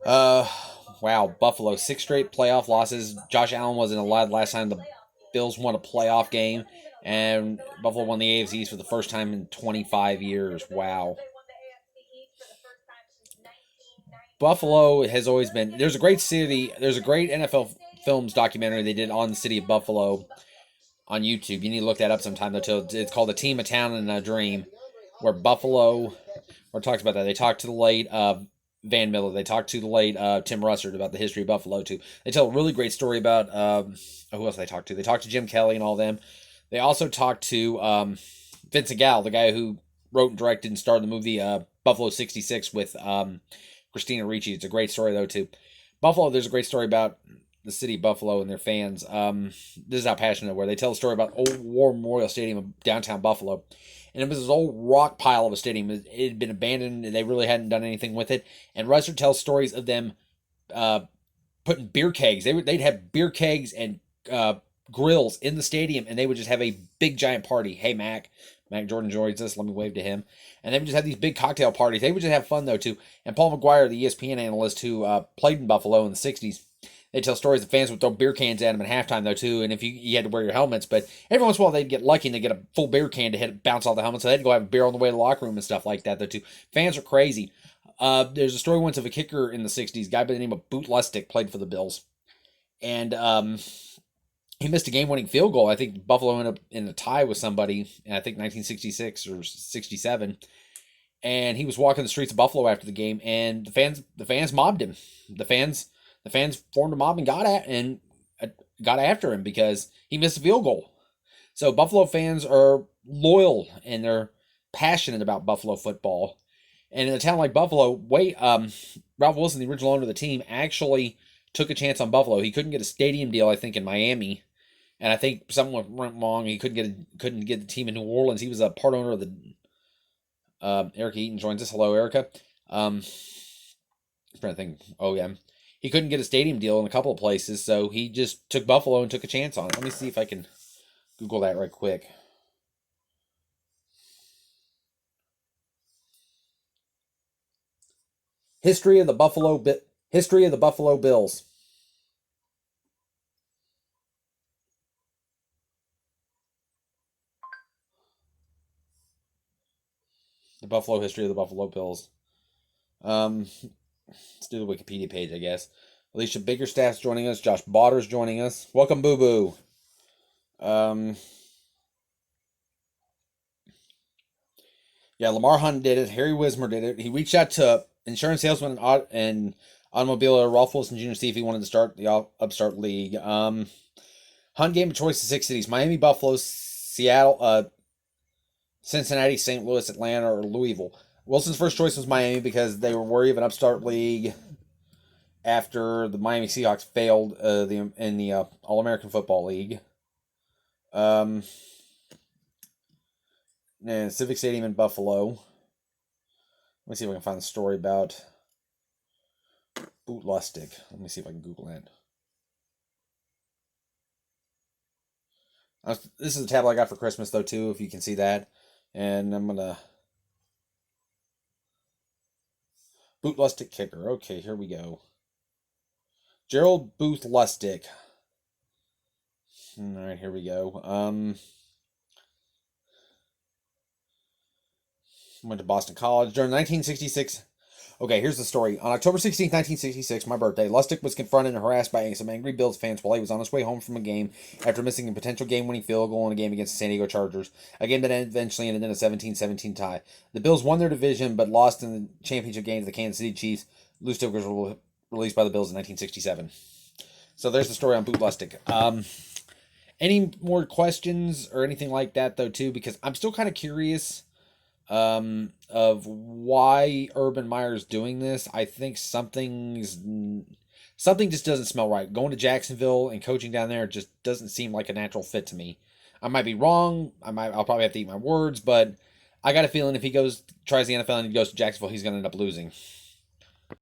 Uh, wow, Buffalo 6 straight playoff losses. Josh Allen wasn't allowed last time the Bills won a playoff game, and Buffalo won the AFC East for the first time in 25 years. Wow. Buffalo has always been. There's a great city. There's a great NFL films documentary they did on the city of Buffalo on YouTube. You need to look that up sometime. Though, it's called "A Team, a Town, and a Dream," where Buffalo. Or talks about that. They talked to the late Van Miller. They talked to the late Tim Russert about the history of Buffalo too. They tell a really great story about who else they talked to. They talked to Jim Kelly and all them. They also talked to Vincent Gall, the guy who wrote and directed and starred the movie Buffalo '66 with Christina Ricci. It's a great story though too. Buffalo, there's a great story about the city of Buffalo and their fans. This is how passionate they were. They tell a story about Old War Memorial Stadium of downtown Buffalo. And it was this old rock pile of a stadium. It had been abandoned. They really hadn't done anything with it. And Russert tells stories of them putting beer kegs. They'd have beer kegs and grills in the stadium, and they would just have a big giant party. Hey, Mac Jordan joins us. Let me wave to him. And they would just have these big cocktail parties. They would just have fun though too. And Paul McGuire, the ESPN analyst who played in Buffalo in the '60s, they tell stories the fans would throw beer cans at them at halftime though too, and if you had to wear your helmets. But every once in a while they'd get lucky and they get a full beer can to bounce off the helmet, so they'd go have a beer on the way to the locker room and stuff like that though too. Fans are crazy. There's a story once of a kicker in the '60s, a guy by the name of Boot Lustig played for the Bills, and he missed a game-winning field goal. I think Buffalo ended up in a tie with somebody, in I think 1966 or '67, and he was walking the streets of Buffalo after the game, and the fans mobbed him. The fans formed a mob and got after him because he missed a field goal. So Buffalo fans are loyal and they're passionate about Buffalo football. And in a town like Buffalo, Ralph Wilson, the original owner of the team, actually took a chance on Buffalo. He couldn't get a stadium deal, I think, in Miami, and I think something went wrong. He couldn't get the team in New Orleans. He was a part owner of the. Erica Eaton joins us. Hello, Erica. I'm trying to think. Oh yeah. He couldn't get a stadium deal in a couple of places, so he just took Buffalo and took a chance on it. Let me see if I can Google that right quick. History of the Buffalo Bills. The Buffalo history of the Buffalo Bills. Let's do the Wikipedia page, I guess. Alicia Biggerstaff's joining us. Josh Botter's joining us. Welcome, Boo Boo. Yeah, Lamar Hunt did it. Harry Wismer did it. He reached out to insurance salesman and automobile Ralph Wilson Jr. to see if he wanted to start the Upstart League. Hunt gave him a choice of 6 cities: Miami, Buffalo, Seattle, Cincinnati, St. Louis, Atlanta, or Louisville. Wilson's first choice was Miami because they were worried of an upstart league after the Miami Seahawks failed in the All American Football League. Civic Stadium in Buffalo. Let me see if I can find the story about Boot Lustig. Let me see if I can Google that. This is a tablet I got for Christmas though too, if you can see that. And I'm gonna Boot Lustig kicker. Okay, here we go. Gerald Booth Lustig. All right, here we go. Went to Boston College during 1966. Okay, here's the story. On October 16, 1966, my birthday, Lustig was confronted and harassed by some angry Bills fans while he was on his way home from a game after missing a potential game-winning field goal in a game against the San Diego Chargers, a game that eventually ended in a 17-17 tie. The Bills won their division but lost in the championship game to the Kansas City Chiefs. Lustig was released by the Bills in 1967. So there's the story on Boot Lustig. Any more questions or anything like that, though, too? Because I'm still kind of curious of why Urban Meyer's doing this. I think something just doesn't smell right. Going to Jacksonville and coaching down there just doesn't seem like a natural fit to me. I might be wrong. I'll probably have to eat my words, but I got a feeling if he tries the NFL and he goes to Jacksonville, he's going to end up losing.